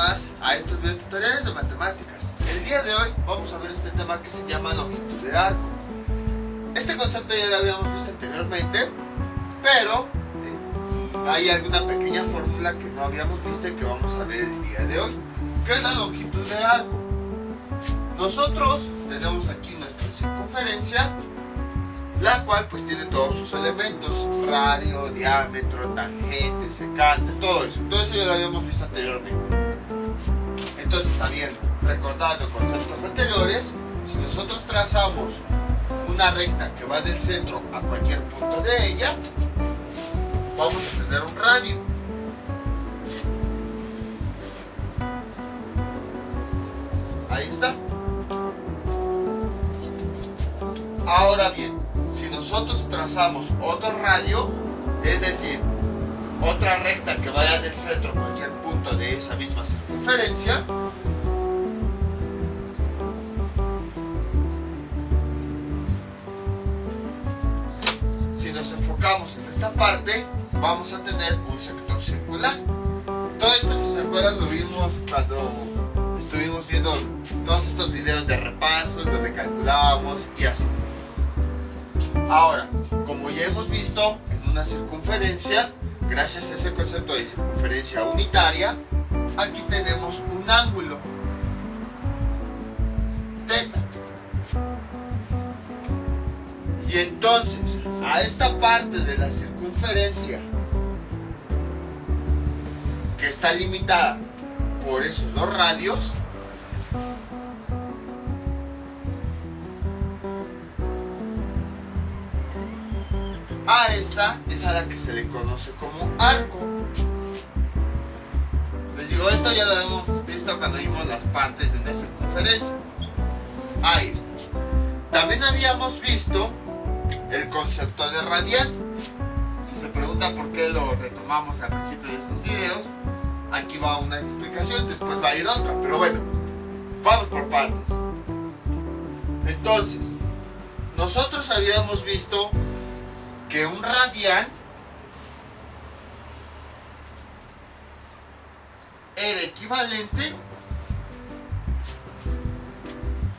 más a estos videotutoriales de matemáticas. El día de hoy vamos a ver este tema que se llama longitud de arco. Este concepto ya lo habíamos visto anteriormente, pero hay alguna pequeña fórmula que no habíamos visto y que vamos a ver el día de hoy. ¿Qué es la longitud de arco? Nosotros tenemos aquí nuestra circunferencia, la cual pues tiene todos sus elementos: radio, diámetro, tangente, secante, todo eso ya lo habíamos visto anteriormente. Entonces, también recordando conceptos anteriores, si nosotros trazamos una recta que va del centro a cualquier punto de ella, vamos a tener un radio. Ahí está. Ahora bien, si nosotros trazamos otro radio, es decir, otra recta que vaya del centro a cualquier punto de esa misma circunferencia, si nos enfocamos en esta parte, vamos a tener un sector circular. Todo esto, si se acuerdan, lo vimos cuando estuvimos viendo todos estos videos de repaso donde calculábamos y así. Ahora, como ya hemos visto en una circunferencia, gracias a ese concepto de circunferencia unitaria, aquí tenemos un ángulo θ. Y entonces, a esta parte de la circunferencia que está limitada por esos dos radios, a esta es a la que se le conoce como arco. Les digo, esto ya lo hemos visto cuando vimos las partes de una circunferencia. Ahí está. También habíamos visto el concepto de radian. Si se pregunta por qué lo retomamos al principio de estos videos, aquí va una explicación, después va a ir otra, pero bueno, vamos por partes. Entonces, nosotros habíamos visto que un radian era equivalente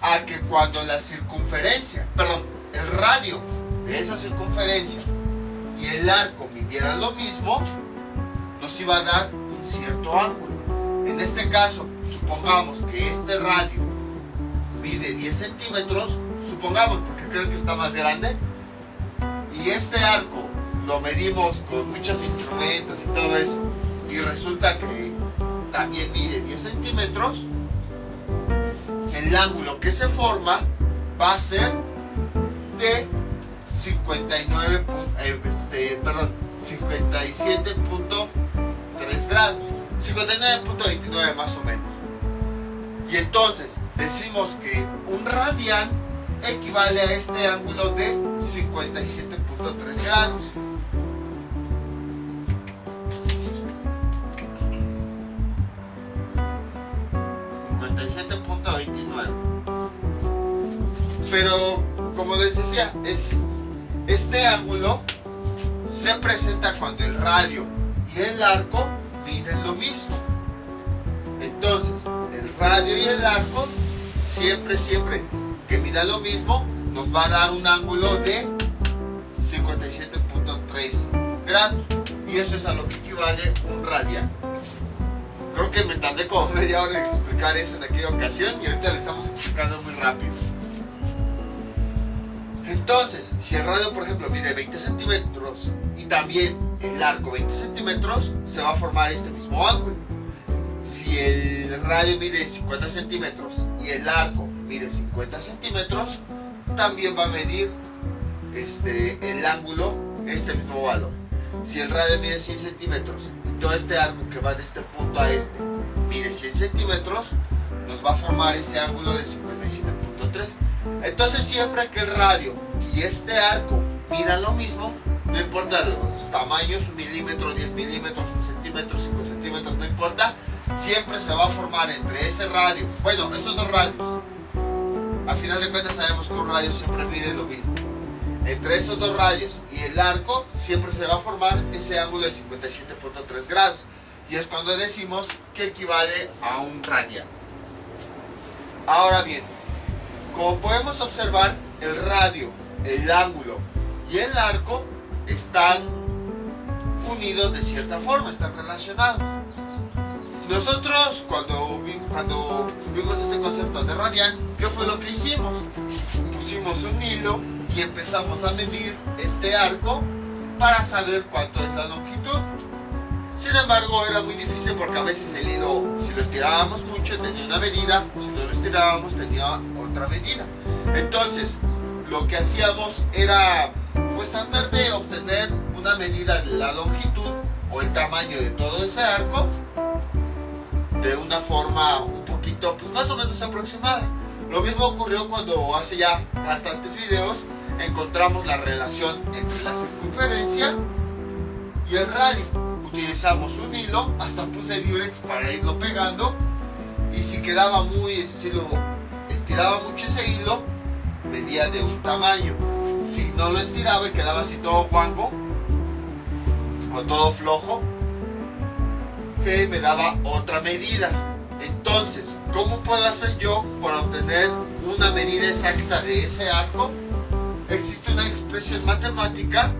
a que cuando la circunferencia, el radio de esa circunferencia y el arco midieran lo mismo, nos iba a dar un cierto ángulo. En este caso, supongamos que este radio mide 10 centímetros, supongamos, porque creo que está más grande, y este arco lo medimos con muchos instrumentos y todo eso, y resulta que también mide 10 centímetros, el ángulo que se forma va a ser de 57.3 grados, 59.29 más o menos. Y entonces decimos que un radian equivale a este ángulo de 57.3 grados. Pero, como les decía, este ángulo se presenta cuando el radio y el arco miden lo mismo. Entonces, el radio y el arco siempre que mida lo mismo, nos va a dar un ángulo de 57.3 grados. Y eso es a lo que equivale un radian. Creo que me tardé como media hora en explicar eso en aquella ocasión y ahorita lo estamos explicando muy rápido. Entonces, si el radio, por ejemplo, mide 20 centímetros y también el arco 20 centímetros, se va a formar este mismo ángulo. Si el radio mide 50 centímetros y el arco mide 50 centímetros, también va a medir el ángulo este mismo valor. Si el radio mide 100 centímetros y todo este arco que va de este punto a este mide 100 centímetros, nos va a formar ese ángulo de 57.3. Entonces, siempre que el radio y este arco midan lo mismo, no importa los tamaños, 1 milímetro, 10 milímetros, 1 centímetro, 5 centímetros, no importa, siempre se va a formar entre ese radio, bueno, esos dos radios. A final de cuentas sabemos que un radio siempre mide lo mismo. Entre esos dos radios y el arco siempre se va a formar ese ángulo de 57.3 grados. y es cuando decimos que equivale a un radian. Ahora bien, como podemos observar, el radio, el ángulo y el arco están unidos de cierta forma, están relacionados. Nosotros cuando vimos este concepto de radian, ¿qué fue lo que hicimos? Pusimos un hilo y empezamos a medir este arco para saber cuánto es la longitud. Sin embargo, era muy difícil porque a veces el hilo, si lo estirábamos mucho, tenía una medida, si no lo estirábamos, tenía otra medida. Entonces, lo que hacíamos era pues tratar de obtener una medida de la longitud o el tamaño de todo ese arco de una forma un poquito, pues más o menos aproximada. Lo mismo ocurrió cuando hace ya bastantes videos encontramos la relación entre la circunferencia y el radio. Utilizamos un hilo, hasta puse Durex para irlo pegando, y si quedaba si lo estiraba mucho ese hilo, medía de un tamaño. Si no lo estiraba y quedaba así todo guango o todo flojo, que me daba otra medida. Entonces, ¿cómo puedo hacer yo para obtener una medida exacta de ese arco? Existe una expresión matemática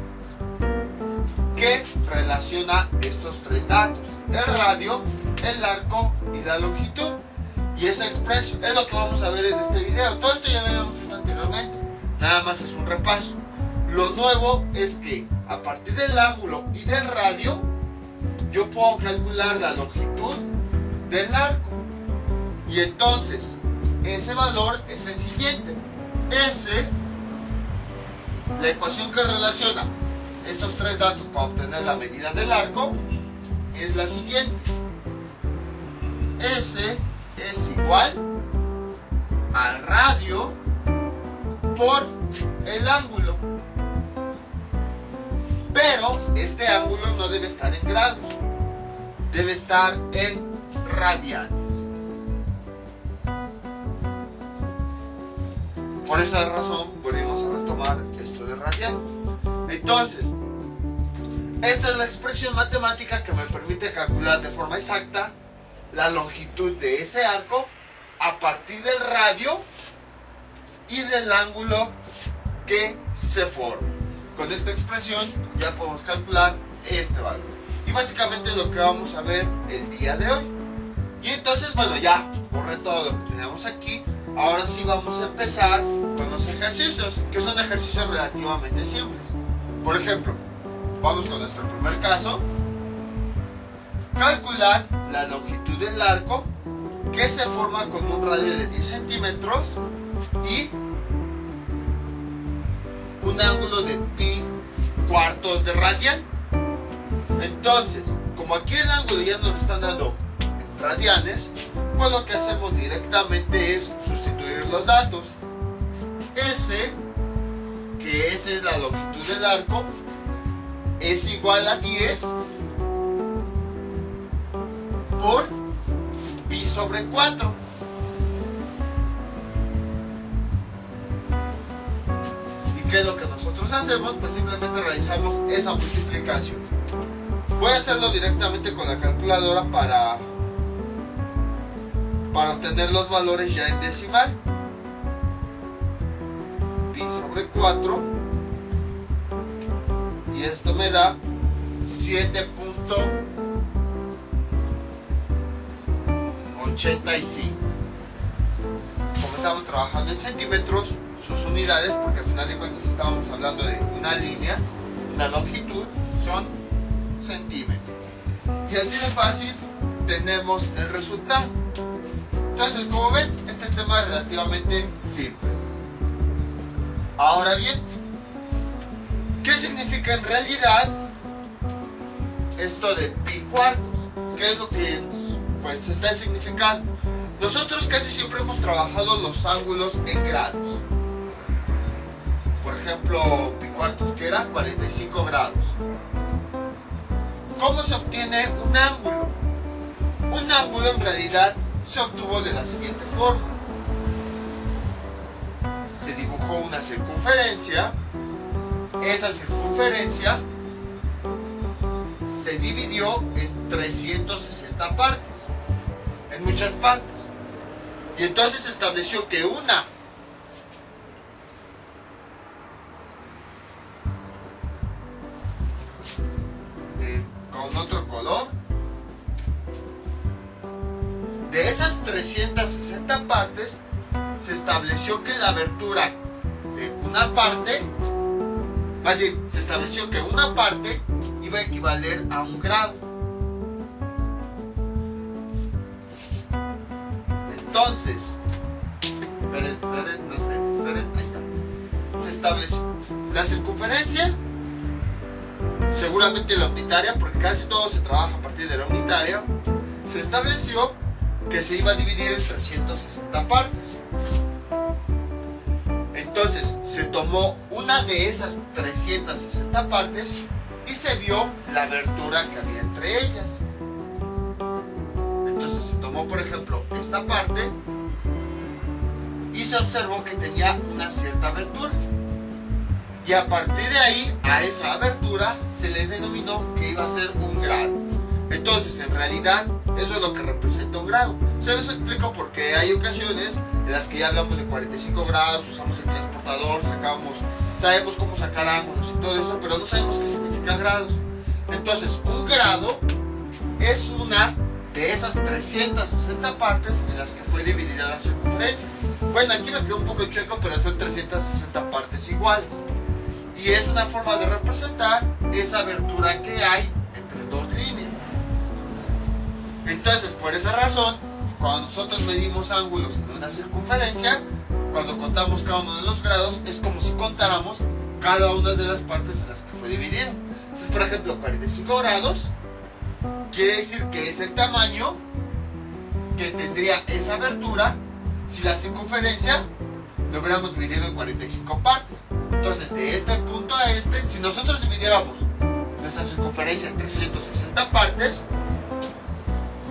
que relaciona estos tres datos: el radio, el arco y la longitud. Y esa expresión es lo que vamos a ver en este video. Todo esto ya lo habíamos visto anteriormente, nada más es un repaso. Lo nuevo es que a partir del ángulo y del radio yo puedo calcular la longitud del arco, y entonces ese valor es el siguiente. La ecuación que relaciona estos tres datos para obtener la medida del arco es la siguiente: S es igual al radio por el ángulo. Pero este ángulo no debe estar en grados, debe estar en radianes. Por esa razón volvemos a retomar esto de radianes. Entonces, esta es la expresión matemática que me permite calcular de forma exacta la longitud de ese arco a partir del radio y del ángulo que se forma. Con esta expresión ya podemos calcular este valor. Y básicamente es lo que vamos a ver el día de hoy. Y entonces, bueno, ya borré todo lo que tenemos aquí. Ahora sí vamos a empezar con los ejercicios, que son ejercicios relativamente simples. Por ejemplo, vamos con nuestro primer caso. Calcular la longitud del arco que se forma con un radio de 10 centímetros y un ángulo de pi cuartos de radian. Entonces, como aquí el ángulo ya nos lo están dando en radianes, pues lo que hacemos directamente es sustituir los datos. Que esa es la longitud del arco, es igual a 10 por pi sobre 4. ¿Y qué es lo que nosotros hacemos? Pues simplemente realizamos esa multiplicación. Voy a hacerlo directamente con la calculadora para obtener los valores ya en decimal. Pi sobre 4, y esto me da 7.85. Como estamos trabajando en centímetros, sus unidades, porque al final de cuentas estábamos hablando de una línea, una longitud, son centímetros. Y así de fácil tenemos el resultado. Entonces, como ven, este tema es relativamente simple. Ahora bien, ¿qué significa en realidad esto de pi cuartos? ¿Qué es lo que pues está significando? Nosotros casi siempre hemos trabajado los ángulos en grados. Por ejemplo, pi cuartos, que era 45 grados. ¿Cómo se obtiene un ángulo? Un ángulo en realidad se obtuvo de la siguiente forma. Se dibujó una circunferencia. Esa circunferencia se dividió en 360 partes, en muchas partes. Y entonces se estableció que una con otro color, de esas 360 partes, se estableció que la abertura de una parte, más bien, se estableció que una parte iba a equivaler a un grado. Entonces, esperen, no sé, esperen, ahí está. Se estableció la circunferencia, seguramente la unitaria, porque casi todo se trabaja a partir de la unitaria. Se estableció que se iba a dividir en 360 partes. Entonces se tomó una de esas 360 partes y se vio la abertura que había entre ellas. Entonces se tomó, por ejemplo, esta parte y se observó que tenía una cierta abertura. Y a partir de ahí, a esa abertura se le denominó que iba a ser un grado. Entonces, en realidad, eso es lo que representa un grado. Se los explico porque hay ocasiones en las que ya hablamos de 45 grados, usamos el transportador, sabemos cómo sacar ángulos y todo eso, pero no sabemos qué significa grados. Entonces, un grado es una de esas 360 partes en las que fue dividida la circunferencia. Bueno, aquí me quedó un poco chueco, pero son 360 partes iguales. Y es una forma de representar esa abertura que hay entre dos líneas. Entonces, por esa razón, cuando nosotros medimos ángulos en una circunferencia, cuando contamos cada uno de los grados, es como si contáramos cada una de las partes en las que fue dividido. Entonces, por ejemplo, 45 grados quiere decir que es el tamaño que tendría esa abertura si la circunferencia lo hubiéramos dividido en 45 partes. Entonces, de este punto a este, si nosotros dividiéramos nuestra circunferencia en 360 partes,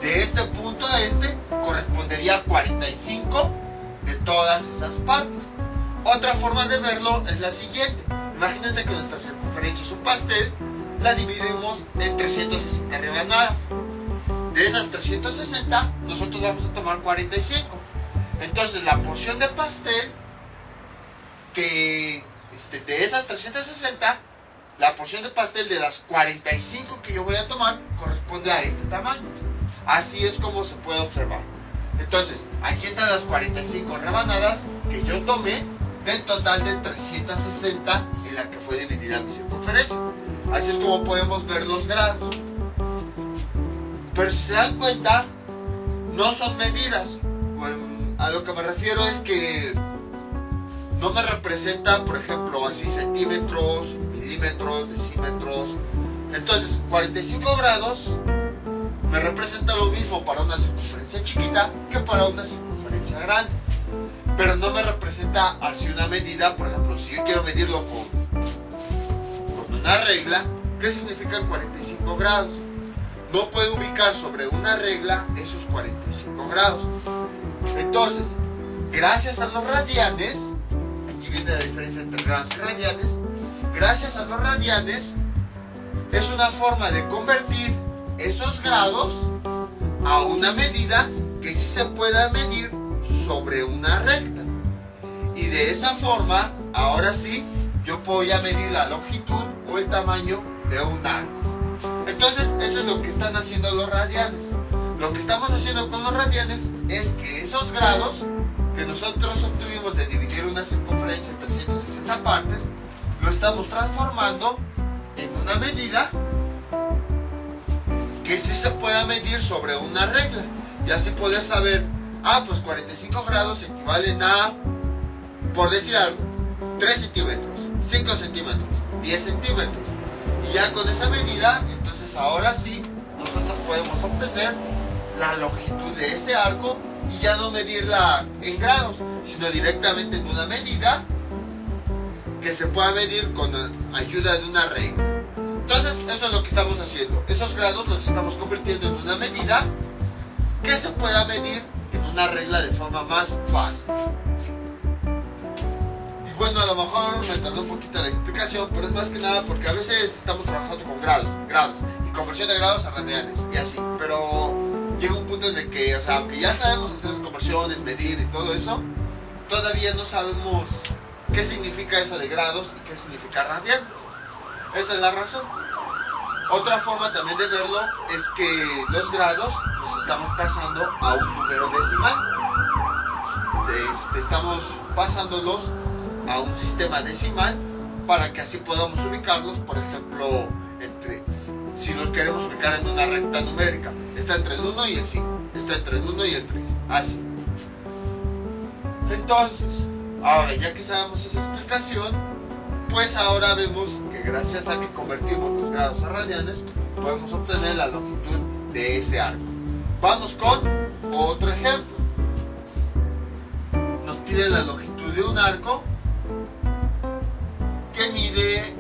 de este punto a este correspondería a 45 de todas esas partes. Otra forma de verlo es la siguiente. Imagínense que nuestra circunferencia es un pastel, la dividimos en 360 rebanadas. De esas 360, nosotros vamos a tomar 45. Entonces, la porción de pastel que de esas 360, la porción de pastel de las 45 que yo voy a tomar corresponde a este tamaño. Así es como se puede observar. Entonces, aquí están las 45 rebanadas que yo tomé del total de 360 en la que fue dividida mi circunferencia. Así es como podemos ver los grados. Pero si se dan cuenta, no son medidas. A lo que me refiero es que no me representa, por ejemplo, así centímetros, milímetros, decímetros. Entonces, 45 grados me representa lo mismo para una circunferencia chiquita que para una circunferencia grande. Pero no me representa así una medida. Por ejemplo, si yo quiero medirlo con una regla, ¿qué significa 45 grados? No puedo ubicar sobre una regla esos 45 grados. Entonces, gracias a los radianes, aquí viene la diferencia entre grados y radianes, gracias a los radianes es una forma de convertir esos grados a una medida que sí se pueda medir sobre una recta. Y de esa forma, ahora sí, yo puedo ya medir la longitud o el tamaño de un arco. Entonces, eso es lo que están haciendo los radianes. Lo que estamos haciendo con los radianes es que esos grados que nosotros obtuvimos de dividir una circunferencia en 360 partes, lo estamos transformando en una medida que sí se pueda medir sobre una regla. Y así poder saber, pues 45 grados equivalen a, por decir algo, 3 centímetros, 5 centímetros, 10 centímetros. Y ya con esa medida, entonces ahora sí, nosotros podemos obtener la longitud de ese arco y ya no medirla en grados, sino directamente en una medida que se pueda medir con ayuda de una regla. Entonces, eso es lo que estamos haciendo. Esos grados los estamos convirtiendo en una medida que se pueda medir en una regla de forma más fácil. Y bueno, a lo mejor me tardó un poquito la explicación, pero es más que nada porque a veces estamos trabajando con grados. Y conversión de grados a radianes y así, pero llega un punto en el que, o sea, aunque ya sabemos hacer las conversiones, medir y todo eso, todavía no sabemos qué significa eso de grados y qué significa radianes. Esa es la razón. Otra forma también de verlo es que los grados los estamos pasando a un número decimal. Estamos pasándolos a un sistema decimal para que así podamos ubicarlos. Por ejemplo, si los queremos ubicar en una recta numérica, está entre el 1 y el 5, está entre el 1 y el 3, así. Entonces, ahora ya que sabemos esa explicación, pues ahora vemos que gracias a que convertimos los grados a radianes, podemos obtener la longitud de ese arco. Vamos con otro ejemplo. Nos pide la longitud de un arco que mide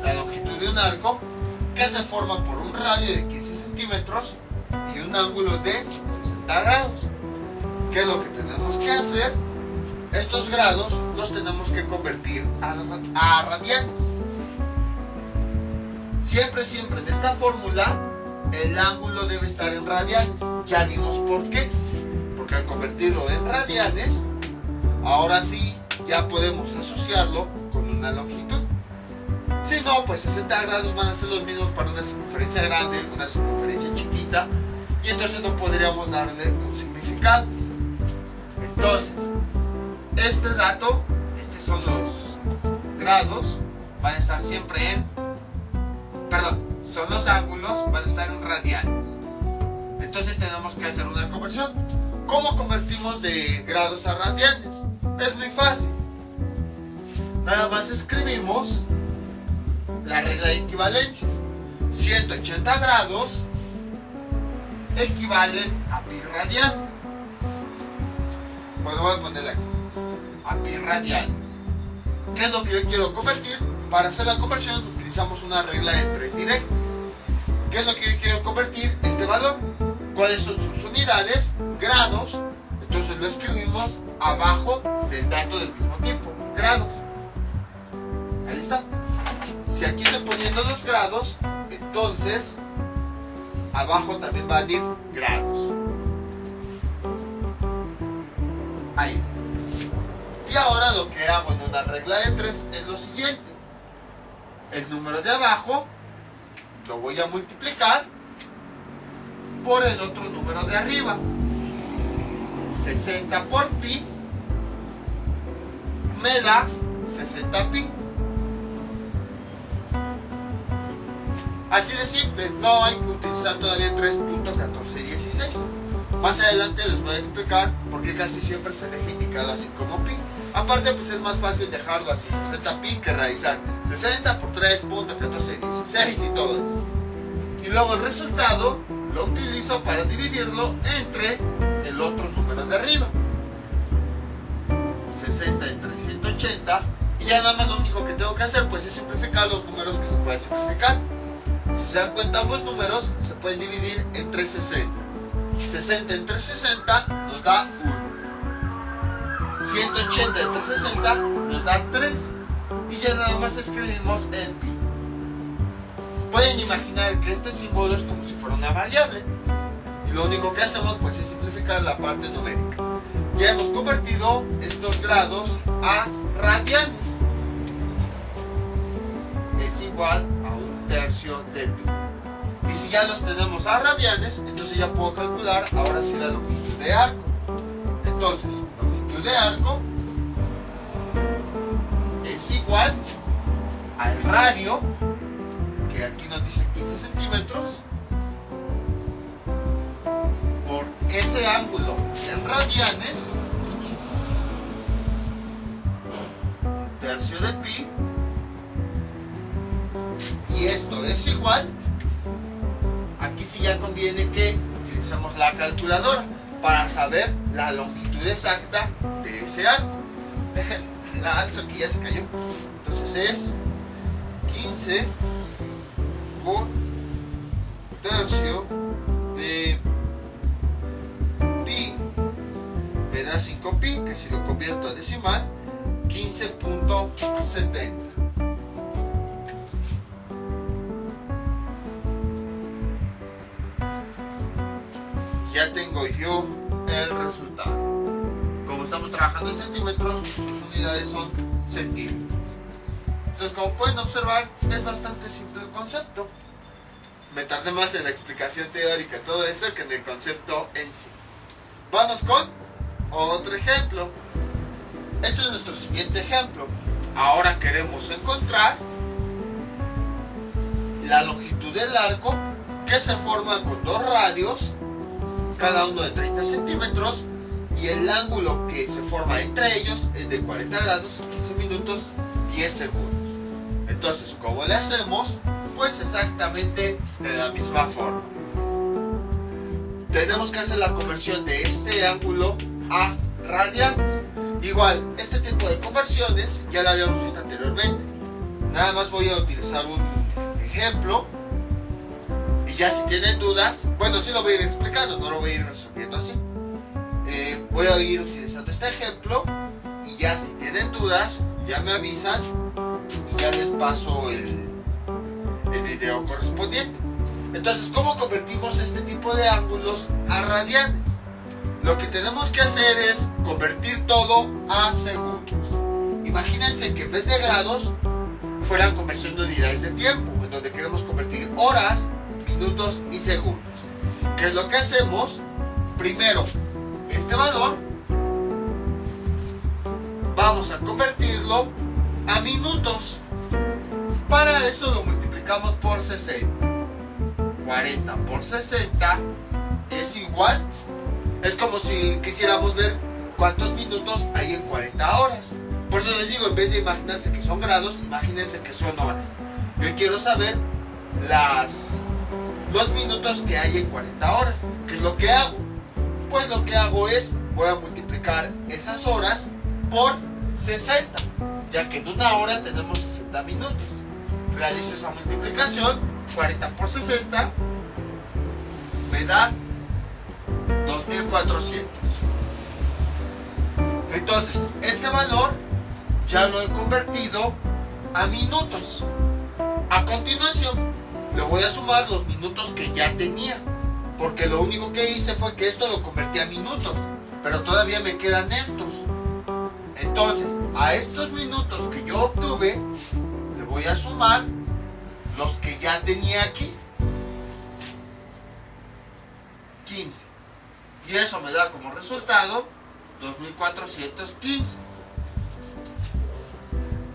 la longitud de un arco que se forma por un radio de 15 centímetros y un ángulo de 60 grados. ¿Qué es lo que tenemos que hacer? Estos grados los tenemos que convertir a radianes. Siempre en esta fórmula el ángulo debe estar en radianes. Ya vimos por qué. Porque al convertirlo en radianes, ahora sí ya podemos asociarlo con una longitud. Si no, pues 60 grados van a ser los mismos para una circunferencia grande, una circunferencia chiquita, y entonces no podríamos darle un significado. Entonces, este dato, estos son los grados, van a estar siempre son los ángulos, van a estar en radianes. Entonces tenemos que hacer una conversión. ¿Cómo convertimos de grados a radianes? Es muy fácil. Nada más escribimos la regla de equivalencia. 180 grados equivalen a pi radianes. Pues voy a ponerle aquí, a pi radianes. ¿Qué es lo que yo quiero convertir? Para hacer la conversión utilizamos una regla de 3 directa. ¿Qué es lo que yo quiero convertir? Este valor. ¿Cuáles son sus unidades? Grados. Entonces lo escribimos abajo del dato del mismo tipo, grados. Ahí está. Si aquí estoy poniendo los grados, entonces abajo también van a ir grados. Ahí está. Y ahora lo que hago en una regla de 3 es lo siguiente. El número de abajo lo voy a multiplicar por el otro número de arriba. 60 por pi me da 60 pi. Así de simple, no hay que utilizar todavía 3.1416. Más adelante les voy a explicar por qué casi siempre se deja indicado así como pi. Aparte, pues es más fácil dejarlo así, 60 pi, que realizar 60 por 3.1416 y todo eso. Y luego el resultado lo utilizo para dividirlo entre el otro número de arriba. 60 entre 180. Y ya nada más lo único que tengo que hacer pues es simplificar los números que se pueden simplificar. Si se dan cuenta, ambos números se pueden dividir entre 60. 60 entre 60 nos da 1. 180 entre 60 nos da 3. Y ya nada más escribimos el pi. Pueden imaginar que este símbolo es como si fuera una variable. Y lo único que hacemos pues es simplificar la parte numérica. Ya hemos convertido estos grados a radianes. Es igual a 1/3 de pi. Y si ya los tenemos a radianes, entonces ya puedo calcular ahora sí la longitud de arco. Entonces, longitud de arco es igual al radio, que aquí nos dice 15 centímetros, por ese ángulo en radianes, 1/3 de pi, y esto es igual, aquí sí ya conviene que utilicemos la calculadora para saber la longitud exacta de ese arco. La alzo aquí ya se cayó. Entonces es 15 por 1/3 de pi me da 5 pi, que si lo convierto a decimal, 15.70. trabajando en centímetros, sus unidades son centímetros. Entonces, como pueden observar, es bastante simple el concepto. Me tardé más en la explicación teórica, todo eso, que en el concepto en sí. Vamos con otro ejemplo. Este es nuestro siguiente ejemplo. Ahora queremos encontrar la longitud del arco, que se forma con dos radios, cada uno de 30 centímetros, y el ángulo que se forma entre ellos es de 40 grados, 15 minutos, 10 segundos. Entonces, ¿cómo le hacemos? Pues exactamente de la misma forma. Tenemos que hacer la conversión de este ángulo a radianes. Igual, este tipo de conversiones ya la habíamos visto anteriormente. Nada más voy a utilizar un ejemplo. Y ya si tienen dudas, bueno, sí lo voy a ir explicando, no lo voy a ir resolviendo así. Voy a ir utilizando este ejemplo. Y ya si tienen dudas, ya me avisan. Y ya les paso el video correspondiente. Entonces, ¿cómo convertimos este tipo de ángulos a radianes? Lo que tenemos que hacer es convertir todo a segundos. Imagínense que en vez de grados fueran conversión de unidades de tiempo, en donde queremos convertir horas, minutos y segundos. ¿Qué es lo que hacemos? Primero, este valor vamos a convertirlo a minutos. Para eso lo multiplicamos por 60. 40 por 60 es igual. Es como si quisiéramos ver cuántos minutos hay en 40 horas. Por eso les digo, en vez de imaginarse que son grados, imagínense que son horas. Yo quiero saber los minutos que hay en 40 horas. ¿Qué es lo que hago? Pues lo que hago es, voy a multiplicar esas horas por 60, ya que en una hora tenemos 60 minutos. Realizo esa multiplicación, 40 por 60 me da 2400. Entonces, este valor ya lo he convertido a minutos. A continuación, le voy a sumar los minutos que ya tenía, porque lo único que hice fue que esto lo convertí a minutos, pero todavía me quedan estos. Entonces, a estos minutos que yo obtuve, le voy a sumar los que ya tenía aquí, 15. Y eso me da como resultado 2415.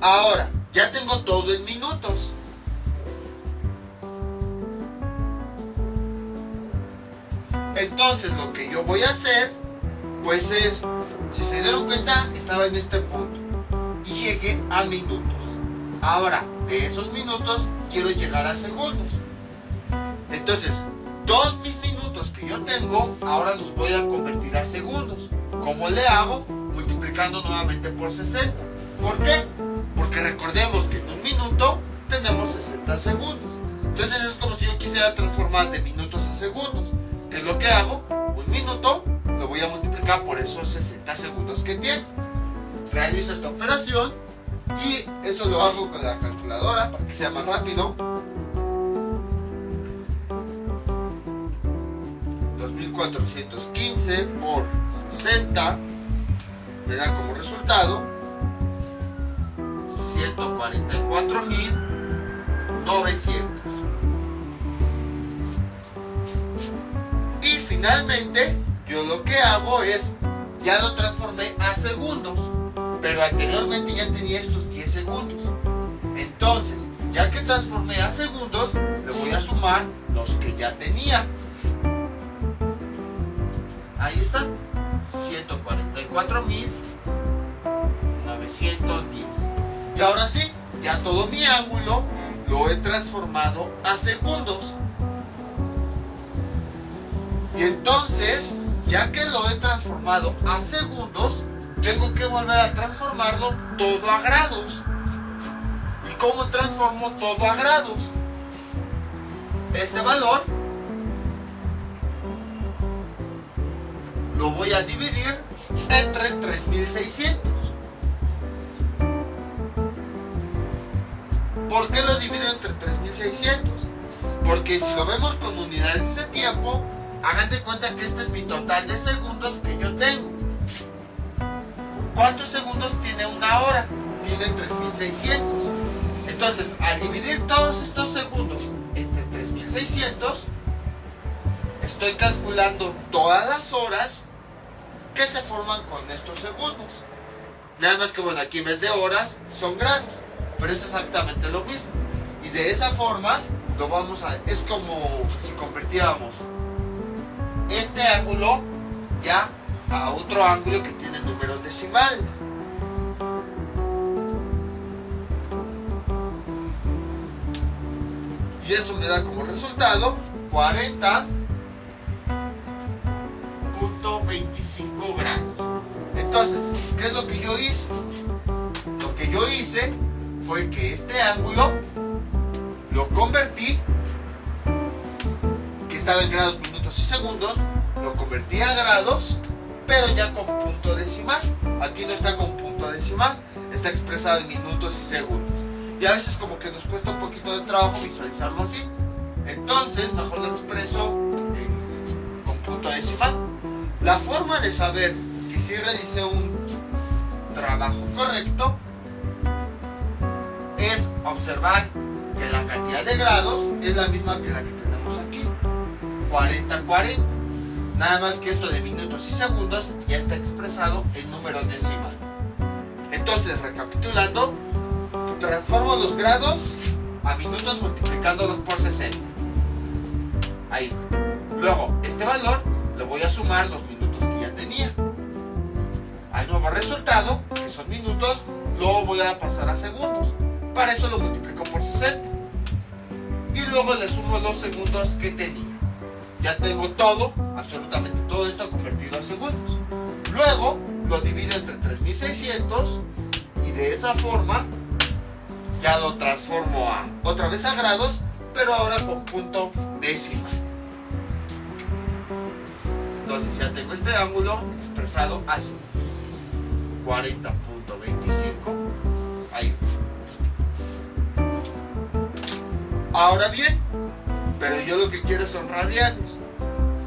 Ahora, ya tengo todo en minutos. Entonces, lo que yo voy a hacer, pues es, si se dieron cuenta, estaba en este punto y llegué a minutos. Ahora, de esos minutos, quiero llegar a segundos. Entonces, todos mis minutos que yo tengo, ahora los voy a convertir a segundos. ¿Cómo le hago? Multiplicando nuevamente por 60. ¿Por qué? Porque recordemos que en un minuto tenemos 60 segundos. Entonces es como si yo quisiera transformar de minutos a segundos. ¿Qué es lo que hago? Un minuto lo voy a multiplicar por esos 60 segundos que tiene. Realizo esta operación y eso lo hago con la calculadora para que sea más rápido. 2415 por 60 me da como resultado 144.900. Y finalmente yo lo que hago es, ya lo transformé a segundos, pero anteriormente ya tenía estos 10 segundos. Entonces, ya que transformé a segundos, le voy a sumar los que ya tenía. Ahí está, 144.910. Y ahora sí, ya todo mi ángulo lo he transformado a segundos. Y entonces, ya que lo he transformado a segundos, tengo que volver a transformarlo todo a grados. ¿Y cómo transformo todo a grados? Este valor lo voy a dividir entre 3600. ¿Por qué lo divido entre 3600? Porque si lo vemos con unidades de tiempo, hagan de cuenta que este es mi total de segundos que yo tengo. horas que se forman con estos segundos. Nada más que bueno, aquí en vez de horas son grados, pero es exactamente lo mismo. Y de esa forma lo vamos a... es como si convirtiéramos este ángulo ya a otro ángulo que tiene números decimales. Y eso me da como resultado 40.25 grados. Entonces, ¿qué es lo que yo hice? Lo que yo hice fue que este ángulo lo convertí, que estaba en grados, minutos y segundos, lo convertí a grados, pero ya con punto decimal. Aquí no está con punto decimal, está expresado en minutos y segundos. Y a veces como que nos cuesta un poquito de trabajo visualizarlo así. Entonces, mejor lo expreso con punto decimal. La forma de saber que sí realicé un trabajo correcto es observar que la cantidad de grados es la misma que la que tenemos aquí, 40-40. Nada más que esto de minutos y segundos ya está expresado en números decimales. Entonces, recapitulando, transformo los grados a minutos multiplicándolos por 60. Ahí está. Luego, este valor le voy a sumar los minutos que ya tenía. Al nuevo resultado, que son minutos, lo voy a pasar a segundos. Para eso lo multiplico por 60. Y luego le sumo los segundos que tenía. Ya tengo todo, absolutamente todo esto convertido a segundos. Luego lo divido entre 3600 y de esa forma ya lo transformo otra vez a grados, pero ahora con punto decimal. Entonces ya tengo este ángulo expresado así, 40.25, ahí está. Ahora bien, pero yo lo que quiero son radianes.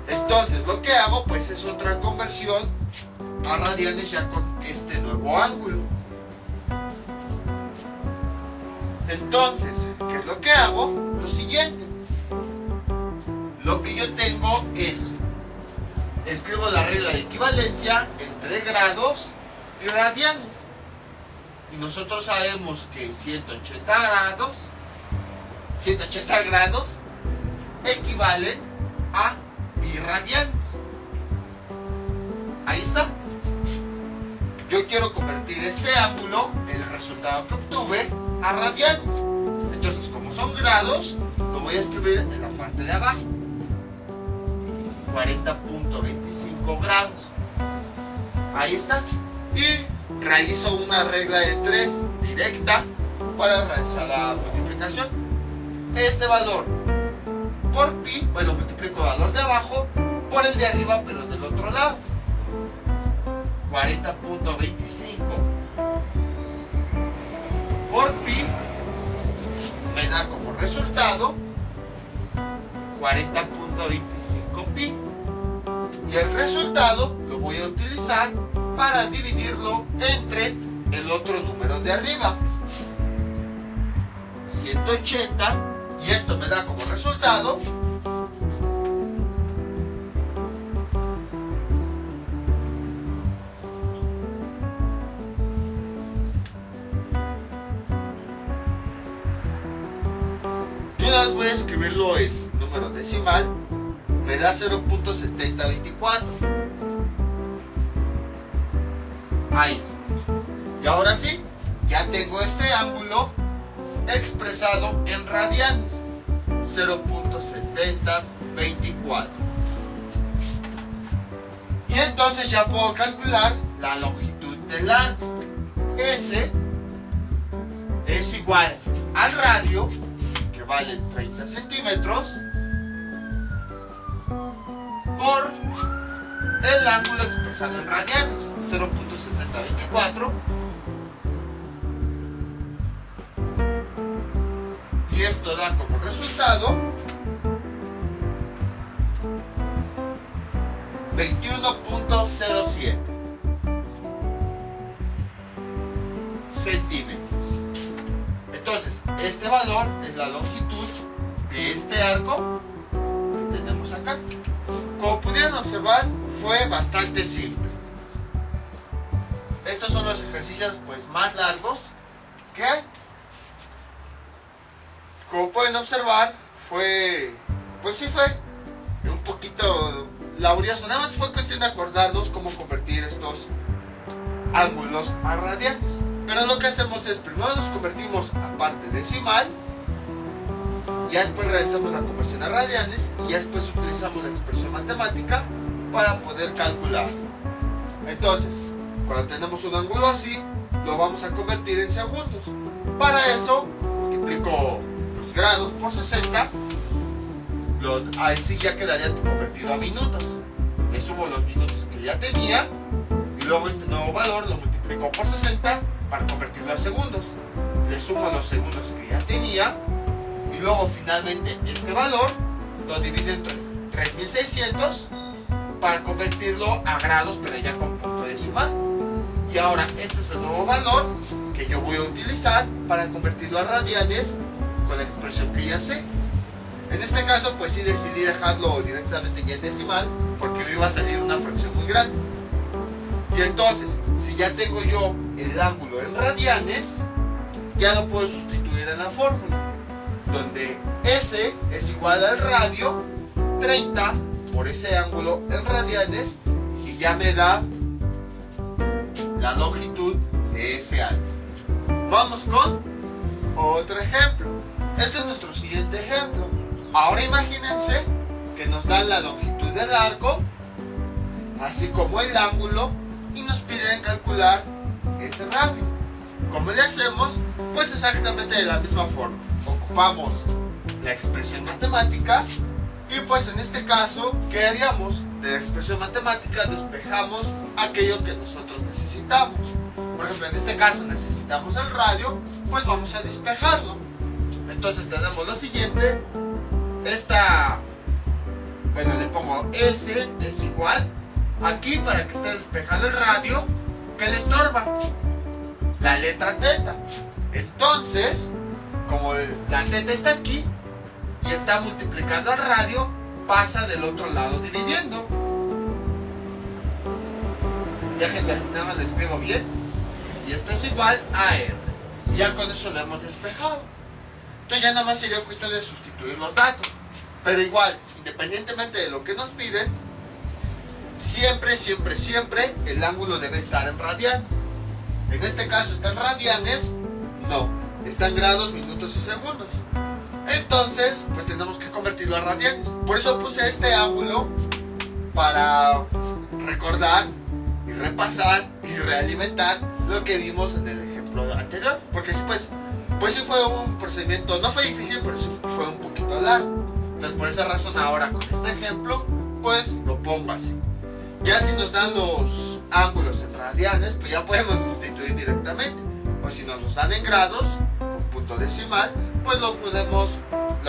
Entonces lo que hago pues es otra conversión a radianes ya con este nuevo ángulo. Entonces, ¿qué es lo que hago? Lo siguiente. Lo que yo tengo es, escribo la regla de equivalencia entre grados y radianes. Y nosotros sabemos que 180 grados equivalen a pi radianes. Ahí está. Yo quiero convertir este ángulo, el resultado que obtuve, a radianes. Entonces, como son grados, lo voy a escribir en la parte de abajo. 40.25 grados. Ahí está. Y realizo una regla de 3 directa para realizar la multiplicación. Este valor por pi, bueno, multiplico el valor de abajo por el de arriba, pero del otro lado. 40.25 por pi me da como resultado 40.25 pi. Y el resultado lo voy a utilizar para dividirlo entre el otro número de arriba, 180, y esto me da como resultado 2 voy a escribirlo en número decimal, me da 0.7024. Ahí está. Y ahora sí, ya tengo este ángulo expresado en radianes, 0.7024. Y entonces ya puedo calcular la longitud del arco. S es igual al radio, que vale 30 centímetros, por el ángulo expresado en radianes, 0.7024. Y esto da como resultado 21.07 centímetros. Entonces, este valor es la longitud de este arco que tenemos acá. Como pudieron observar, fue bastante simple. Estos son los ejercicios pues más largos que hay. Como pueden observar, fue un poquito laborioso. Nada más fue cuestión de acordarnos cómo convertir estos ángulos a radianes. Pero lo que hacemos es, primero los convertimos a parte decimal, ya después realizamos la conversión a radianes y ya después utilizamos la expresión matemática para poder calcularlo. Entonces, cuando tenemos un ángulo así, lo vamos a convertir en segundos. Para eso, multiplico los grados por 60, ahí sí ya quedaría convertido a minutos. Le sumo los minutos que ya tenía y luego este nuevo valor lo multiplico por 60 para convertirlo a segundos. Le sumo los segundos que ya tenía y luego finalmente este valor lo divido entre 3600 para convertirlo a grados, pero ya con punto decimal. Y ahora este es el nuevo valor que yo voy a utilizar para convertirlo a radianes con la expresión que ya sé. En este caso pues sí decidí dejarlo directamente ya en decimal porque me iba a salir una fracción muy grande. Y entonces, si ya tengo yo el ángulo en radianes, ya lo puedo sustituir en la fórmula, donde S es igual al radio 30 por ese ángulo en radianes y ya me da la longitud de ese ángulo. Vamos con otro ejemplo. Este es nuestro siguiente ejemplo. Ahora imagínense que nos dan la longitud del arco, así como el ángulo, y nos piden calcular ese radio. ¿Cómo le hacemos? Pues exactamente de la misma forma. Ocupamos la expresión matemática y pues en este caso, ¿qué haríamos? De la expresión matemática despejamos aquello que nosotros necesitamos. Por ejemplo, en este caso necesitamos el radio, pues vamos a despejarlo. Entonces tenemos lo siguiente. Le pongo S es igual aquí para que esté despejado el radio, que le estorba la letra teta. Entonces, como la teta está aquí y está multiplicando al radio, pasa del otro lado dividiendo. Déjenme, nada más les pego bien. Y esto es igual a R. Ya con eso lo hemos despejado. Entonces ya nada más sería cuestión de sustituir los datos. Pero igual, independientemente de lo que nos piden, siempre el ángulo debe estar en radianes. En este caso está en radianes, no, está en grados, minutos y segundos. Entonces, pues tenemos que convertirlo a radianes. Por eso puse este ángulo para recordar y repasar y realimentar lo que vimos en el ejemplo anterior. Porque sí, pues sí fue un procedimiento, no fue difícil, pero sí fue un poquito largo. Entonces por esa razón ahora con este ejemplo, pues lo pongo así. Ya si nos dan los ángulos en radianes, pues ya podemos sustituir directamente. O si nos los dan en grados, con punto decimal, pues lo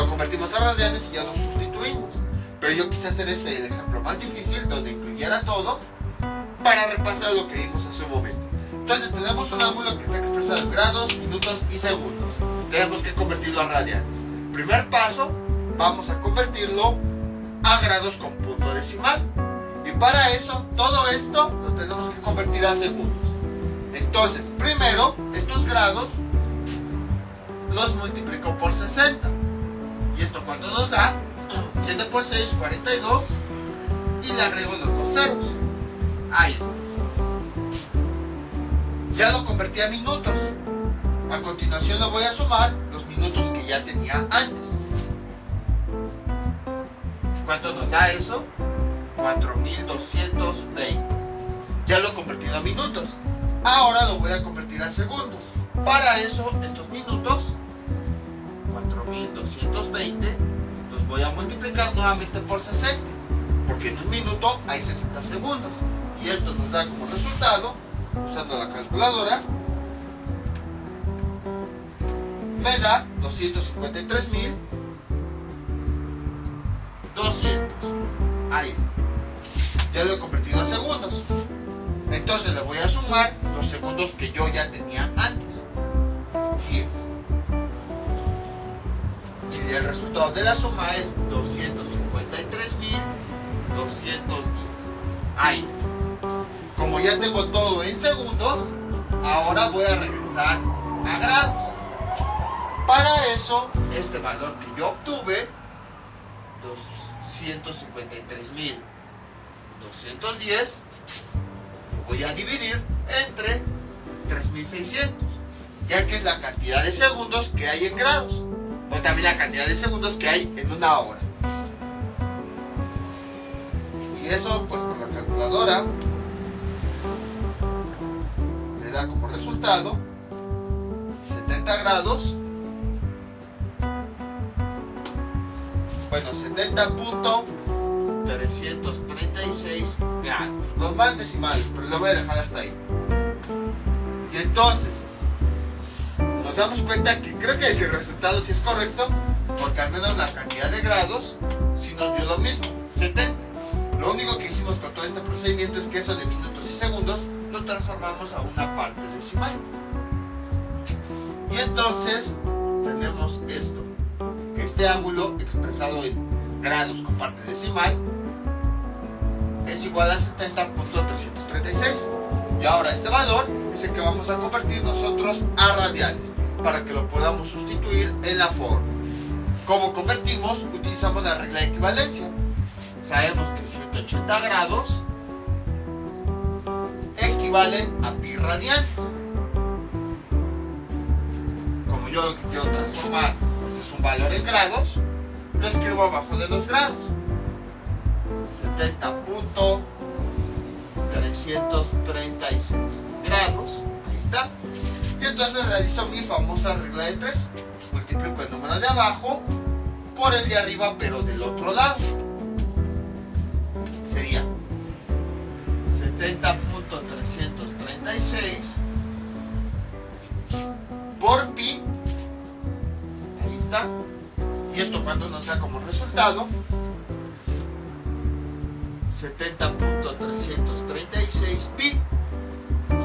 convertimos a radianes y ya lo sustituimos. Pero yo quise hacer el ejemplo más difícil, donde incluyera todo, para repasar lo que vimos hace un momento. Entonces tenemos un ángulo que está expresado en grados, minutos y segundos. Tenemos que convertirlo a radianes. Primer paso, vamos a convertirlo a grados con punto decimal. Y para eso, todo esto lo tenemos que convertir a segundos. Entonces, primero, estos grados los multiplico por 60. ¿Y esto cuánto nos da? 7 por 6, 42. Y le agrego los dos ceros. Ahí está. Ya lo convertí a minutos. A continuación le voy a sumar los minutos que ya tenía antes. ¿Cuánto nos da eso? 4220. Ya lo he convertido a minutos. Ahora lo voy a convertir a segundos. Para eso, estos minutos, 4220, los voy a multiplicar nuevamente por 60. Porque en un minuto hay 60 segundos. Y esto nos da como resultado, usando la calculadora, me da 253.200. Ahí está. Ya lo he convertido a segundos. Entonces le voy a sumar los segundos que yo ya tenía antes. 10. Y el resultado de la suma es 253.210. Ahí está. Como ya tengo todo en segundos, ahora voy a regresar a grados. Para eso, este valor que yo obtuve, 253.210, lo voy a dividir entre 3.600, ya que es la cantidad de segundos que hay en grados, o también la cantidad de segundos que hay en una hora. Y eso, pues con la calculadora, me da como resultado 70 grados, bueno, 70.336 grados, con más decimales, pero lo voy a dejar hasta ahí. Y entonces, nos damos cuenta que creo que ese resultado sí es correcto, porque al menos la cantidad de grados sí nos dio lo mismo, 70. Lo único que hicimos con todo este procedimiento es que eso de minutos y segundos lo transformamos a una parte decimal. Y entonces tenemos esto, que este ángulo expresado en grados con parte decimal es igual a 70.336. Y ahora este valor es el que vamos a convertir nosotros a radianes para que lo podamos sustituir en la forma. ¿Cómo convertimos? Utilizamos la regla de equivalencia. Sabemos que 180 grados equivalen a pi radianes. Como yo lo que quiero transformar pues es un valor en grados, lo escribo abajo de los grados. 70.336 grados, ahí está. Y entonces realizo mi famosa regla de 3. Multiplico el número de abajo por el de arriba, pero del otro lado. Sería 70.336 por pi, ahí está. Y esto cuánto nos da como resultado, 70.336 pi.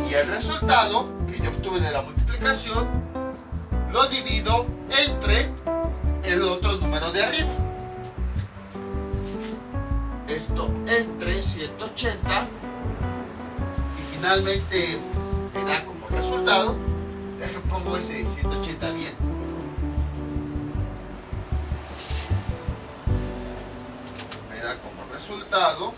Y el resultado que yo obtuve de la multiplicación lo divido entre el otro número de arriba. Esto entre 180 y finalmente me da como resultado, déjenme pongo ese 180 bien, me da como resultado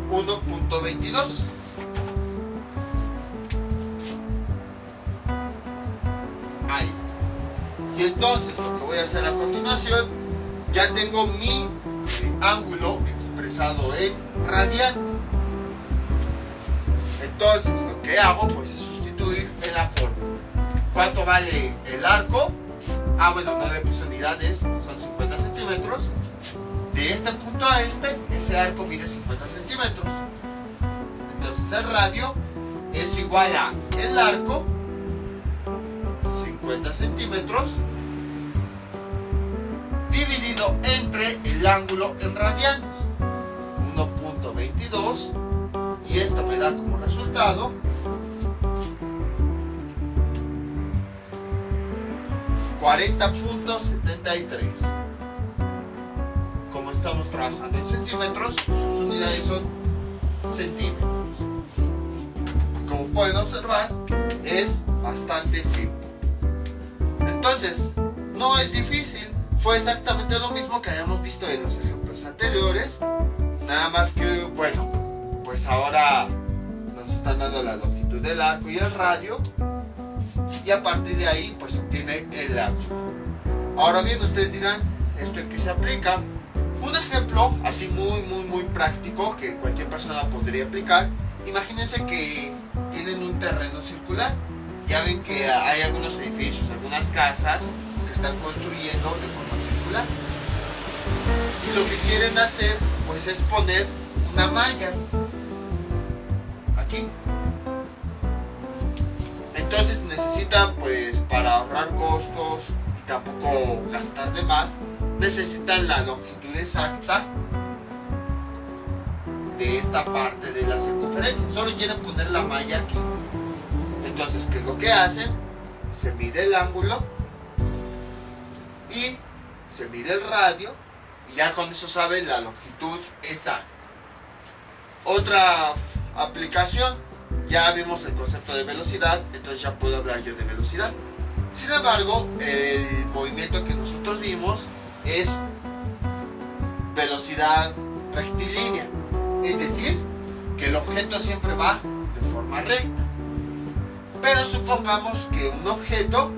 1.22. Ahí está. Y entonces lo que voy a hacer a continuación, ya tengo mi ángulo expresado en radianes. Entonces lo que hago pues es sustituir en la fórmula. ¿Cuánto vale el arco? Ah, bueno, no le puse unidades, son 50 centímetros. De este punto a ese arco mide 50 centímetros. Entonces el radio es igual a el arco, 50 centímetros, dividido entre el ángulo en radianes, 1.22, y esto me da como resultado 40.73. Como estamos trabajando en centímetros, sus unidades son centímetros. Como pueden observar, es bastante simple. Entonces, no es difícil. Fue exactamente lo mismo que habíamos visto en los ejemplos anteriores. Nada más que, bueno, pues ahora nos están dando la longitud del arco y el radio. Y a partir de ahí, pues obtiene el ángulo. Ahora bien, ustedes dirán, ¿esto en qué se aplica? Un ejemplo así muy práctico que cualquier persona podría aplicar. Imagínense que tienen un terreno circular. Ya ven que hay algunos edificios, algunas casas que están construyendo de forma circular. Y lo que quieren hacer pues es poner una malla aquí. Entonces necesitan, pues, para ahorrar costos y tampoco gastar de más, necesitan la longitud exacta de esta parte de la circunferencia. Solo quieren poner la malla aquí. Entonces, ¿qué es lo que hacen? Se mide el ángulo y se mide el radio, y ya con eso saben la longitud exacta. Otra aplicación, ya vimos el concepto de velocidad, entonces ya puedo hablar yo de velocidad. Sin embargo, el movimiento que nosotros vimos es velocidad rectilínea, es decir, que el objeto siempre va de forma recta. Pero supongamos que un objeto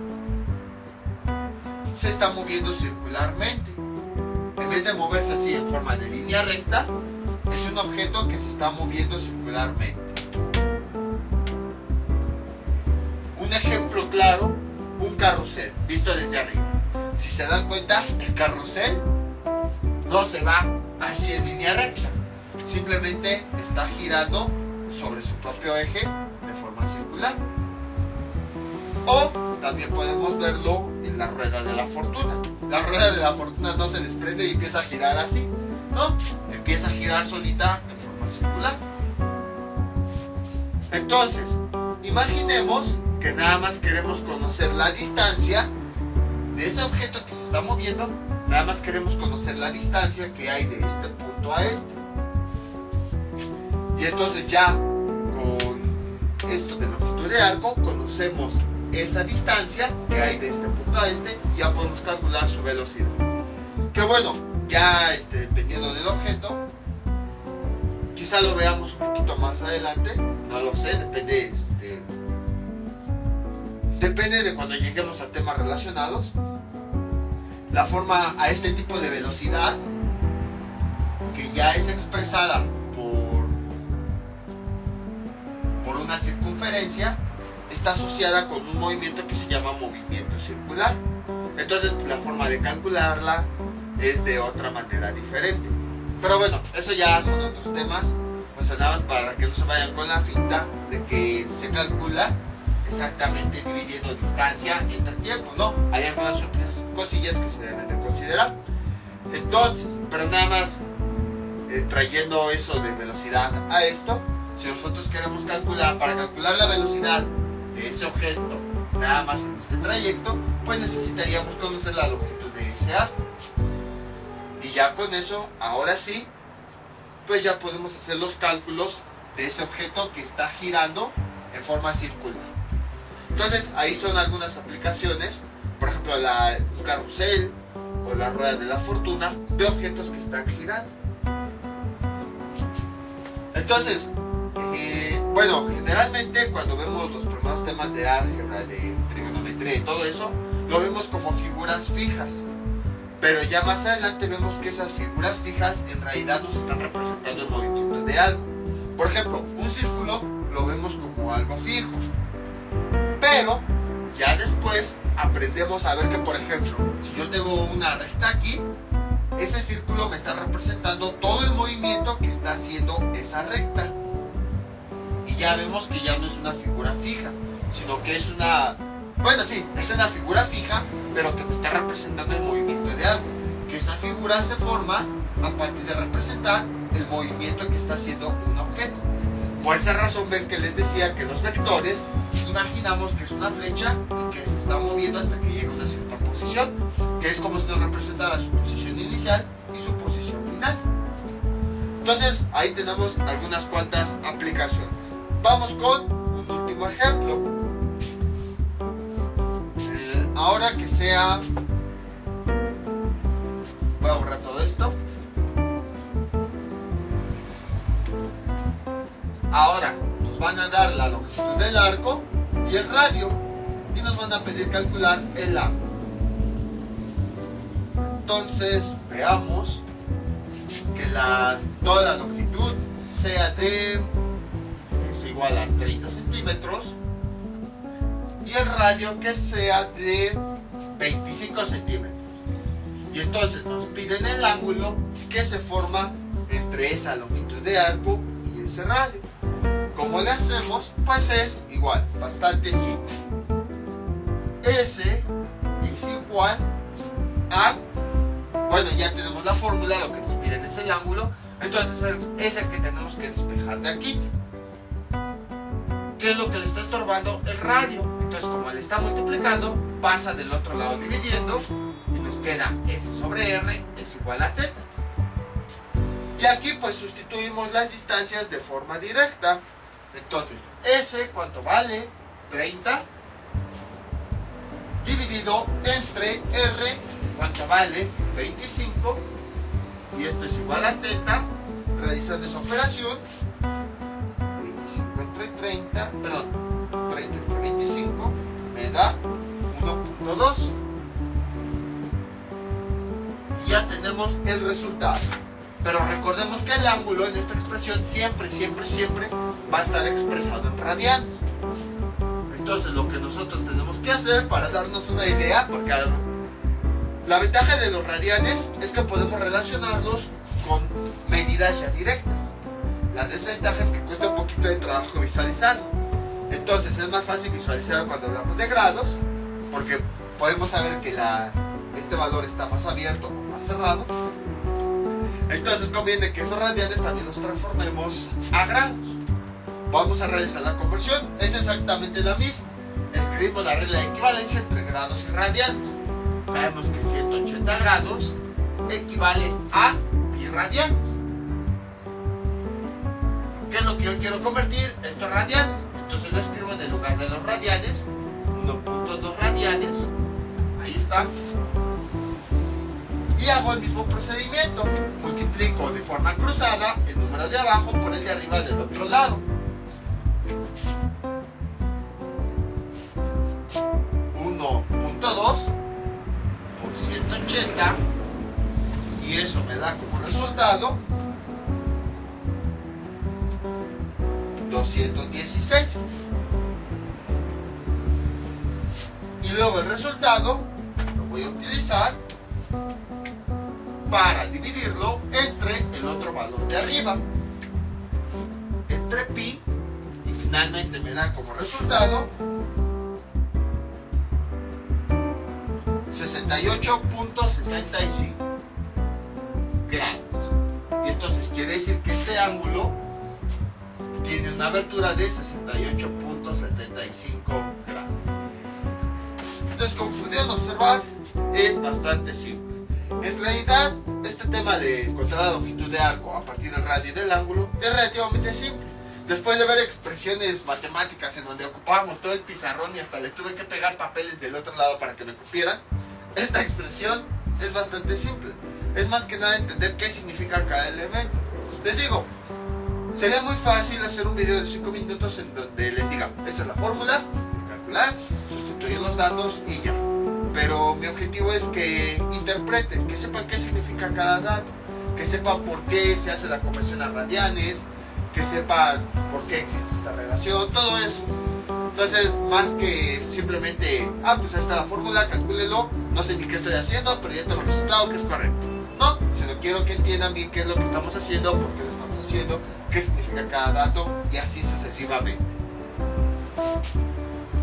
se está moviendo circularmente. En vez de moverse así en forma de línea recta, es un objeto que se está moviendo circularmente. Un ejemplo claro, un carrusel visto desde arriba. Si se dan cuenta, el carrusel no se va así en línea recta, simplemente está girando sobre su propio eje de forma circular. O también podemos verlo en la rueda de la fortuna. La rueda de la fortuna no se desprende y empieza a girar así, no, empieza a girar solita en forma circular. Entonces, imaginemos que nada más queremos conocer la distancia de ese objeto que se está moviendo, nada más queremos conocer la distancia que hay de este punto a este. Y entonces ya con esto de longitud de arco conocemos esa distancia que hay de este punto a este, y ya podemos calcular su velocidad. Que bueno, ya dependiendo del objeto, quizá lo veamos un poquito más adelante, no lo sé, depende de cuando lleguemos a temas relacionados. La forma a este tipo de velocidad, que ya es expresada por una circunferencia, está asociada con un movimiento que se llama movimiento circular. Entonces la forma de calcularla es de otra manera diferente. Pero bueno, eso ya son otros temas. Pues nada más para que no se vayan con la finta de que se calcula exactamente dividiendo distancia entre tiempo. No, hay algunas otras cosillas que se deben de considerar. Entonces, pero nada más trayendo eso de velocidad a esto, si nosotros queremos calcular, para calcular la velocidad de ese objeto nada más en este trayecto, pues necesitaríamos conocer la longitud de ese arco. Y ya con eso, ahora sí, pues ya podemos hacer los cálculos de ese objeto que está girando en forma circular. Entonces ahí son algunas aplicaciones, por ejemplo un carrusel o la rueda de la fortuna, de objetos que están girando. Entonces, bueno, generalmente cuando vemos los primeros temas de álgebra, de trigonometría y todo eso, lo vemos como figuras fijas. Pero ya más adelante vemos que esas figuras fijas en realidad nos están representando el movimiento de algo. Por ejemplo, un círculo lo vemos como algo fijo. Pero ya después aprendemos a ver que, por ejemplo, si yo tengo una recta aquí, ese círculo me está representando todo el movimiento que está haciendo esa recta. Y ya vemos que ya no es una figura fija, sino que es una... Bueno, sí, es una figura fija, pero que me está representando el movimiento de algo. Que esa figura se forma a partir de representar el movimiento que está haciendo un objeto. Por esa razón ven que les decía que los vectores, imaginamos que es una flecha y que se está moviendo hasta que llega a una cierta posición, que es como si nos representara su posición inicial y su posición final. Entonces, ahí tenemos algunas cuantas aplicaciones. Vamos con un último ejemplo. Ahora que sea... Voy a borrar todo esto. Ahora nos van a dar la longitud del arco y el radio, y nos van a pedir calcular el ángulo. Entonces veamos que toda la longitud sea es igual a 30 centímetros, y el radio que sea de 25 centímetros. Y entonces nos piden el ángulo que se forma entre esa longitud de arco y ese radio. ¿Cómo le hacemos? Pues es igual, bastante simple. S es igual a, bueno, ya tenemos la fórmula, lo que nos piden es el ángulo, entonces es el que tenemos que despejar de aquí. ¿Qué es lo que le está estorbando? El radio. Entonces, como le está multiplicando, pasa del otro lado dividiendo y nos queda S sobre R es igual a teta. Y aquí pues sustituimos las distancias de forma directa. Entonces, S, ¿cuánto vale? 30 dividido entre R, ¿cuánto vale? 25, y esto es igual a teta. Realizando esa operación, 25 entre 30, perdón, 30 entre 25 me da 1.2, y ya tenemos el resultado. Pero recordemos que el ángulo en esta expresión siempre va a estar expresado en radianes. Entonces lo que nosotros tenemos que hacer para darnos una idea, porque la ventaja de los radianes es que podemos relacionarlos con medidas ya directas. La desventaja es que cuesta un poquito de trabajo visualizarlo. Entonces es más fácil visualizar cuando hablamos de grados, porque podemos saber que este valor está más abierto o más cerrado. Entonces conviene que esos radianes también los transformemos a grados. Vamos a realizar la conversión. Es exactamente la misma. Escribimos la regla de equivalencia entre grados y radianes. Sabemos que 180 grados equivale a pi radianes. ¿Qué es lo que yo quiero convertir? Estos radianes. Entonces lo escribo en el lugar de los radianes. 1.2 radianes. Ahí está. Y hago el mismo procedimiento. Multiplico de forma cruzada el número de abajo por el de arriba del otro lado. 1.2 por 180, y eso me da como resultado 216. Y luego el resultado lo voy a utilizar para dividirlo entre el otro valor de arriba, entre pi, y finalmente me da como resultado 68.75 grados. Y entonces quiere decir que este ángulo tiene una abertura de 68.75 grados. Entonces, como pudieron observar, es bastante simple. En realidad, este tema de encontrar la longitud de arco a partir del radio y del ángulo es relativamente simple. Después de ver expresiones matemáticas en donde ocupábamos todo el pizarrón y hasta le tuve que pegar papeles del otro lado para que me cupieran, esta expresión es bastante simple. Es más que nada entender qué significa cada elemento. Les digo, sería muy fácil hacer un video de 5 minutos en donde les diga, esta es la fórmula, calcular, sustituir los datos y ya. Pero mi objetivo es que interpreten, que sepan qué significa cada dato, que sepan por qué se hace la conversión a radianes, que sepan por qué existe esta relación, todo eso. Entonces, más que simplemente, pues ahí está la fórmula, calcúlelo, no sé ni qué estoy haciendo, pero ya tengo el resultado que es correcto. No, sino quiero que entiendan bien qué es lo que estamos haciendo, por qué lo estamos haciendo, qué significa cada dato y así sucesivamente.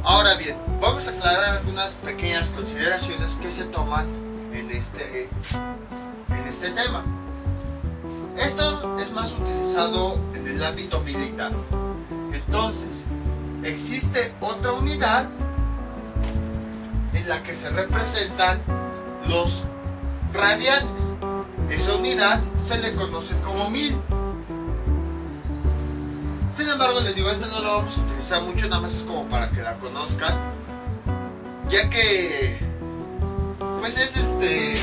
Ahora bien, vamos a aclarar algunas pequeñas consideraciones que se toman en este tema. Esto es más utilizado en el ámbito militar. Entonces, existe otra unidad en la que se representan los radianes. Esa unidad se le conoce como 1000. Sin embargo, les digo, esto no lo vamos a utilizar mucho, nada más es como para que la conozcan, ya que pues sería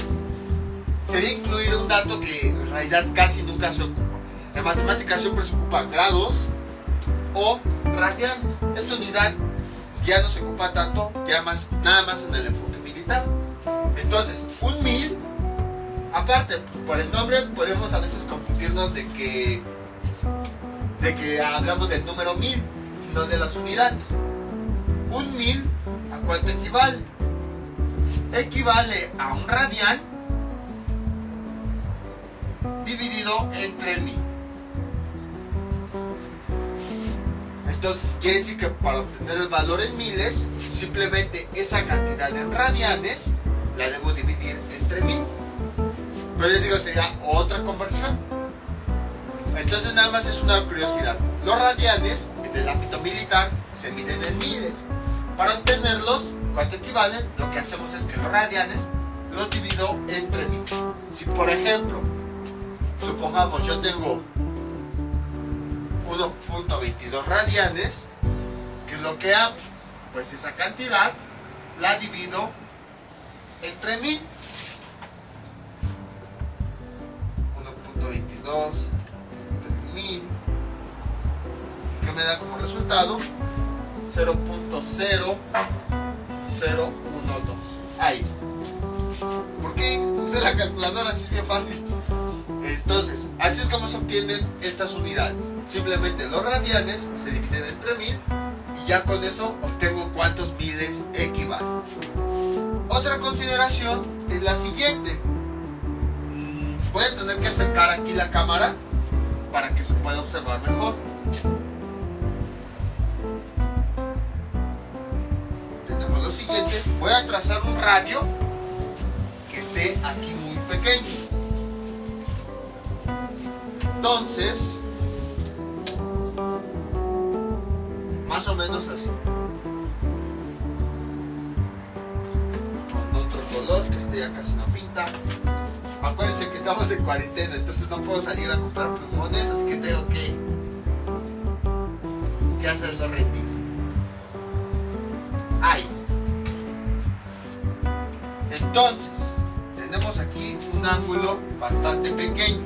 incluir un dato que en realidad casi nunca se ocupa. En matemáticas siempre se ocupan grados o radianes. Esta unidad ya no se ocupa tanto, nada más en el enfoque militar. Entonces, un 1000, aparte, pues, por el nombre podemos a veces confundirnos de que hablamos del número 1000, no de las unidades. Un 1000, ¿a cuánto equivale? Equivale a un radian dividido entre 1000. Entonces quiere decir que para obtener el valor en miles simplemente esa cantidad en radianes la debo dividir entre 1000. Pero les digo, sería otra conversión. Entonces nada más es una curiosidad. Los radianes en el ámbito militar se miden en miles. Para obtenerlos, ¿cuánto equivalen? Lo que hacemos es que los radianes los divido entre 1000. Si por ejemplo, supongamos yo tengo 1.22 radianes, ¿qué es lo que hago? Pues esa cantidad la divido entre 1000. 1.22 entre 1000, que me da como resultado 0.0012. Ahí está. ¿Por qué? Usé la calculadora, así es bien fácil. Entonces, así es como se obtienen estas unidades. Simplemente los radianes se dividen entre 1000 y ya con eso obtengo cuántos miles equivalen. Otra consideración es la siguiente. Voy a tener que acercar aquí la cámara para que se pueda observar mejor. Tenemos lo siguiente. Voy a trazar un radio que esté aquí muy pequeño. Entonces, más o menos así. Con otro color que esté ya casi no pinta. Acuérdense que estamos en cuarentena, entonces no puedo salir a comprar plumones, así que tengo que hacerlo rendir. Ahí está. Entonces, tenemos aquí un ángulo bastante pequeño.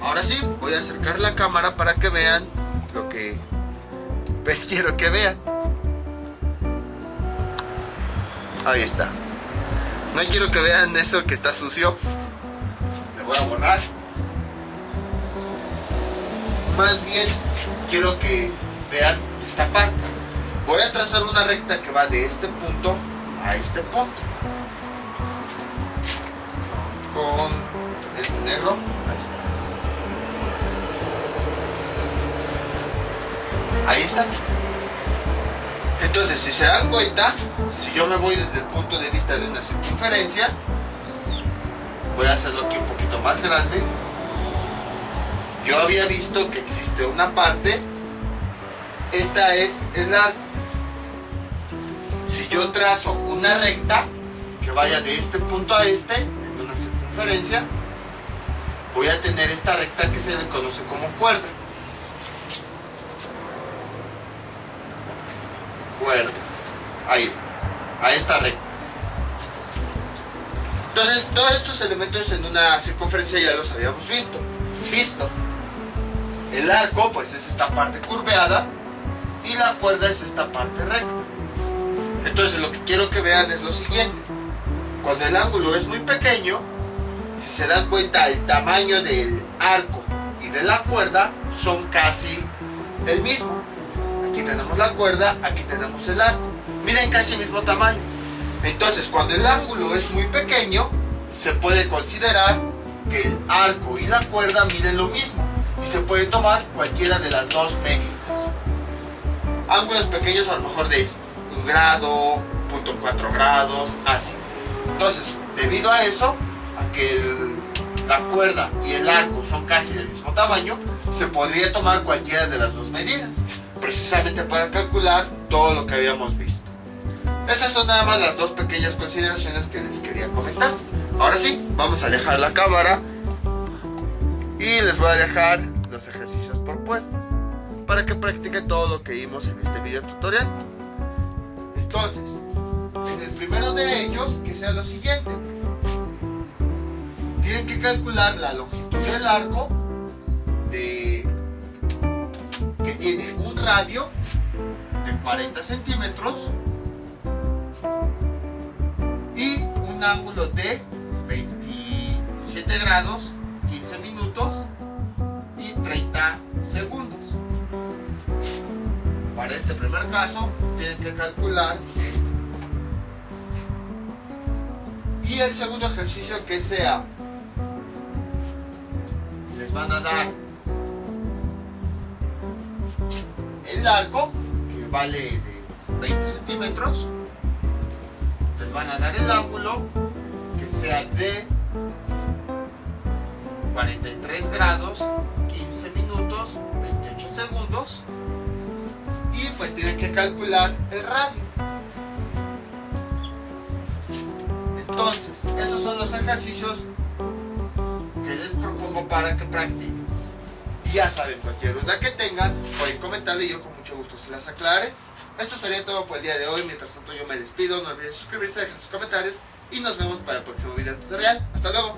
Ahora sí, voy a acercar la cámara para que vean lo que pues quiero que vean. Ahí está. No quiero que vean eso que está sucio. Le voy a borrar. Más bien quiero que vean esta parte. Voy a trazar una recta que va de este punto a este punto. Con este negro. Ahí está. Ahí está. Entonces, si se dan cuenta, si yo me voy desde el punto de vista de una circunferencia, voy a hacerlo aquí un poquito más grande. Yo había visto que existe una parte, esta es el arco. Si yo trazo una recta que vaya de este punto a este, en una circunferencia, voy a tener esta recta que se le conoce como cuerda. Ahí está, a esta recta. Entonces, todos estos elementos en una circunferencia ya los habíamos visto. El arco, pues, es esta parte curveada y la cuerda es esta parte recta. Entonces, lo que quiero que vean es lo siguiente. Cuando el ángulo es muy pequeño, si se dan cuenta, el tamaño del arco y de la cuerda son casi el mismo. Aquí tenemos la cuerda, aquí tenemos el arco. Miren, casi el mismo tamaño. Entonces, cuando el ángulo es muy pequeño, se puede considerar que el arco y la cuerda miden lo mismo y se puede tomar cualquiera de las dos medidas. Ángulos pequeños a lo mejor de 1 grado, 0.4 grados, así. Entonces, debido a eso, a que la cuerda y el arco son casi del mismo tamaño, se podría tomar cualquiera de las dos medidas, precisamente para calcular todo lo que habíamos visto. Esas son nada más las dos pequeñas consideraciones que les quería comentar. Ahora sí, vamos a alejar la cámara y les voy a dejar los ejercicios propuestos para que practiquen todo lo que vimos en este video tutorial. Entonces, en el primero de ellos, que sea lo siguiente: tienen que calcular la longitud del arco que tiene un radio de 40 centímetros y un ángulo de 27 grados, 15 minutos y 30 segundos. Para este primer caso tienen que calcular esto. Y el segundo ejercicio que sea, les van a dar el arco, que vale de 20 centímetros. Les van a dar el ángulo, que sea de 43 grados, 15 minutos, 28 segundos. Y pues tienen que calcular el radio. Entonces, esos son los ejercicios que les propongo para que practiquen. Y ya saben, cualquier duda que tengan, pueden comentarle y yo con mucho gusto se las aclare. Esto sería todo por el día de hoy. Mientras tanto yo me despido. No olviden suscribirse, dejar sus comentarios y nos vemos para el próximo video tutorial. Hasta luego.